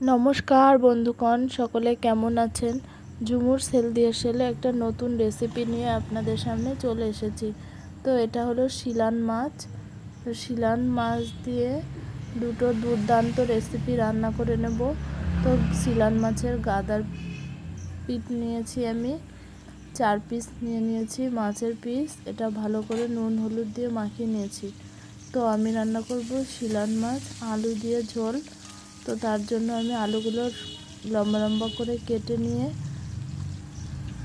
নমস্কার বন্ধুগণ, সকলে কেমন আছেন? ঝুমুর হেলদি স্টাইলে একটা নতুন রেসিপি নিয়ে আপনাদের সামনে চলে এসেছি। তো এটা হলো শিলান মাছ। তো শিলান মাছ দিয়ে দুটো দুর্দান্ত রেসিপি রান্না করে নেব। তো শিলান মাছের গাদার পিঠ নিয়েছি আমি 4 পিস নিয়েছি মাছের পিস। এটা ভালো করে নুন হলুদ দিয়ে মাখিয়ে নিয়েছি। তো আমি রান্না করব শিলান মাছ আলু দিয়ে ঝোল। তো তার জন্য আমি আলুগুলো লম্বা লম্বা করে কেটে নিয়ে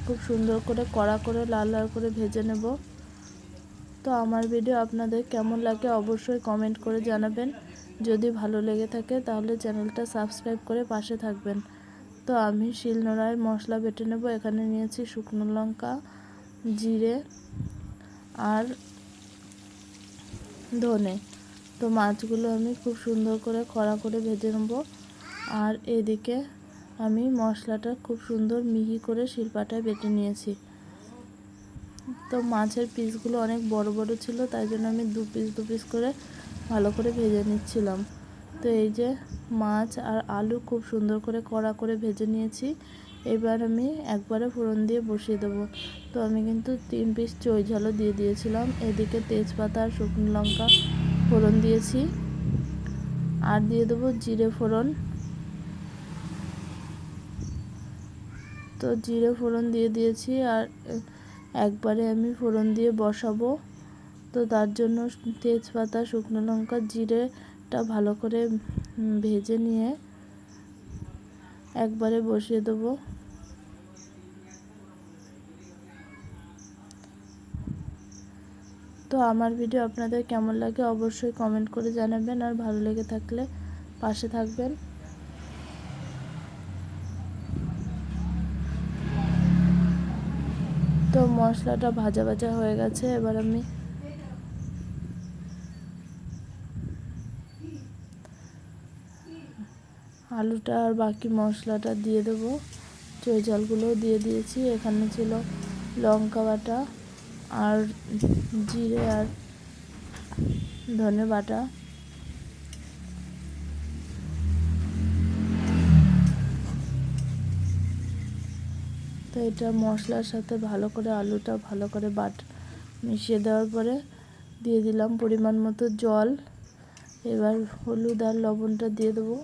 খুব সুন্দর করে কড়া করে লাল লাল করে ভেজে নেব। তো আমার ভিডিও আপনাদের কেমন লাগে অবশ্যই কমেন্ট করে জানাবেন। যদি ভালো লেগে থাকে তাহলে চ্যানেলটা সাবস্ক্রাইব করে পাশে থাকবেন। তো আমি শিলনোড়ায় মশলা বেটে নেব। এখানে নিয়েছি শুকনো লঙ্কা, জিরে আর ধনে। তো মাছগুলো আমি খুব সুন্দর করে কড়া করে ভেজে নেব। আর এদিকে আমি মশলাটা খুব সুন্দর মিহি করে শিলপাটায় বেটে নিয়েছি। তো মাছের পিসগুলো অনেক বড় বড় ছিল, তাই জন্য আমি দু পিস করে ভালো করে ভেজে নিচ্ছিলাম। তো এই যে মাছ আর আলু খুব সুন্দর করে কড়া করে ভেজে নিয়েছি। এবার আমি একবারে ফোড়ন দিয়ে বসিয়ে দেবো। তো আমি কিন্তু 3 পিস চই ঝালও দিয়ে দিয়েছিলাম। এদিকে তেজপাতা আর শুকনো লঙ্কা ফোড়ন দিয়েছি, আর দিয়ে দেবো জিরে ফোড়ন। তো জিরে ফোড়ন দিয়ে দিয়েছি, আর একবারে আমি ফোড়ন দিয়ে বসাবো। তো তার জন্য তেজপাতা, শুকনো লঙ্কা, জিরেটা ভালো করে ভেজে নিয়ে একবারে বসিয়ে দেবো। তো আমার ভিডিও আপনাদের কেমন লাগে অবশ্যই কমেন্ট করে জানাবেন, আর ভালো লেগে থাকলে পাশে থাকবেন। তো মশলাটা ভাজা ভাজা হয়ে গেছে। এবার আমি আলুটা আর বাকি মশলাটা দিয়ে দেবো। চই ঝালগুলোও দিয়ে দিয়েছি। এখানে ছিল লঙ্কা বাটা আর জিরে আর ধনে বাটা। তো এটা মশলার সাথে ভালো করে আলুটা ভালো করে মিশিয়ে দেওয়ার পরে দিয়ে দিলাম পরিমাণ মতো জল। এবার হলুদ আর লবণটা দিয়ে দেবো।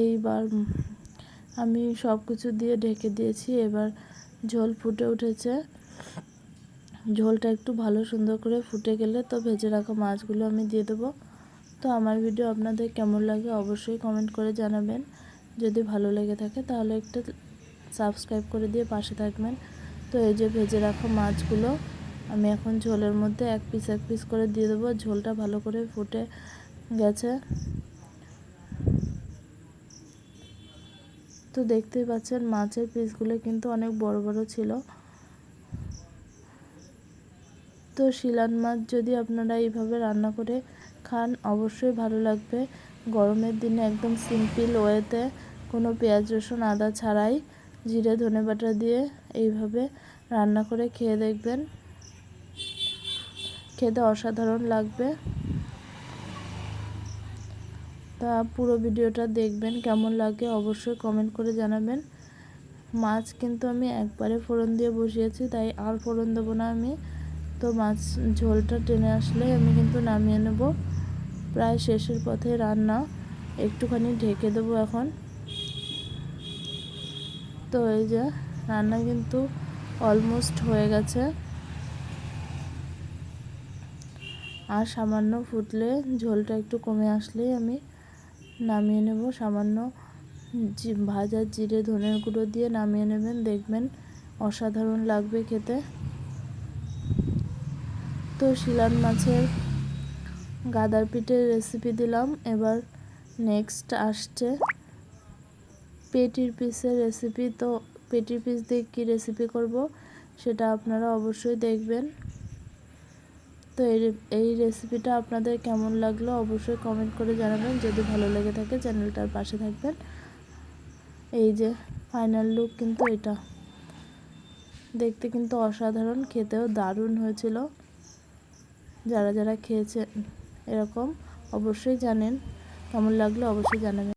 এইবার আমি সব কিছু দিয়ে ঢেকে দিয়েছি। এবার ঝোল ফুটে উঠেছে। ঝোলটা একটু ভালো সুন্দর করে ফুটে গেলে তো ভেজে রাখা মাছগুলো আমি দিয়ে দেবো। তো আমার ভিডিও আপনাদের কেমন লাগে অবশ্যই কমেন্ট করে জানাবেন। যদি ভালো লেগে থাকে তাহলে একটু সাবস্ক্রাইব করে দিয়ে পাশে থাকবেন। তো এই যে ভেজে রাখা মাছগুলো আমি এখন ঝোলের মধ্যে এক পিস করে দিয়ে দেবো। ঝোলটা ভালো করে ফুটে গেছে। তো দেখতেই পাচ্ছেন মাছের পিসগুলো কিন্তু অনেক বড় বড় ছিল। তো শিলান মাছ যদি আপনারা এইভাবে রান্না করে খান অবশ্যই ভালো লাগবে। গরমের দিনে একদম সিম্পল ওয়েতে, কোনো পেঁয়াজ রসুন আদা ছাড়াই জিরে ধনে বাটা দিয়ে এইভাবে রান্না করে খেয়ে দেখবেন, খেতে অসাধারণ লাগবে। তা পুরো ভিডিওটা দেখবেন, কেমন লাগে অবশ্যই কমেন্ট করে জানাবেন। মাছ কিন্তু আমি একবারে ফোড়ন দিয়ে বসিয়েছি, তাই আর ফোড়ন দেবো না আমি। তো মাছ ঝোলটা টেনে আসলে আমি কিন্তু নামিয়ে নেব। প্রায় শেষের পথে রান্না, একটুখানি ঢেকে দেবো এখন। তো এই যে রান্না কিন্তু অলমোস্ট হয়ে গেছে। আর সামান্য ফুটলে, ঝোলটা একটু কমে আসলেই আমি নামিয়ে নেব। সামান্য ভাজা জিরে ধনের গুঁড়ো দিয়ে নামিয়ে নেবেন, দেখবেন অসাধারণ লাগবে খেতে। তো শিলান মাছের গাদার পিঠের রেসিপি দিলাম। এবার নেক্সট আসছে পেটির পিসের রেসিপি। তো পেটির পিস দিয়ে কী রেসিপি করব সেটা আপনারা অবশ্যই দেখবেন। তো এই রেসিপিটা আপনাদের কেমন লাগলো অবশ্যই কমেন্ট করে জানাবেন। যদি ভালো লেগে থাকে চ্যানেলটার পাশে থাকবেন। এই যে ফাইনাল লুক কিন্তু এটা, দেখতে কিন্তু অসাধারণ, খেতেও দারুণ হয়েছিল। যারা যারা এরকম অবশ্যই জানেন। কেমন লাগলো অবশ্যই জানাবেন।